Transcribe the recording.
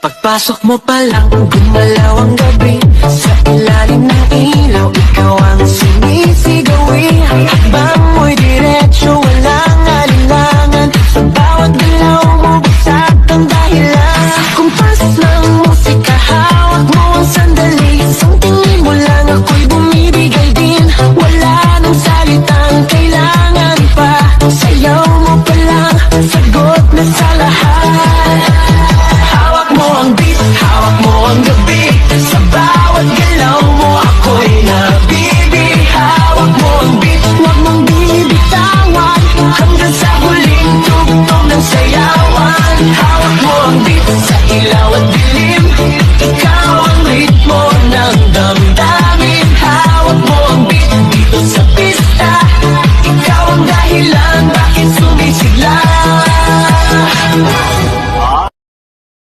Pagpasok mo pa lang, gumalaw ang gabi. Sa ilalim ng ilaw, ikaw ang sumisigawi. Hakbang mo'y diretso, walang alinlangan. Sa bawat galaw mo, bagsak ang dahilan. Sa kumpas ng musika, hawak mo ang sandali. Isang tingin mo lang, ako'y bumibigay din. Wala nang salitang kailangan pa. Sayaw mo pa lang, sagot na sa lahat. Hawak mo ang beat, hawak mo ang gabi. Sa bawat galaw mo, ako'y nabibi. Hawak mo ang beat, huwag mong binibitawan. Hanggang sa huling tugtog ng sayawan. Hawak mo ang beat, sa ilaw at dilim. Ikaw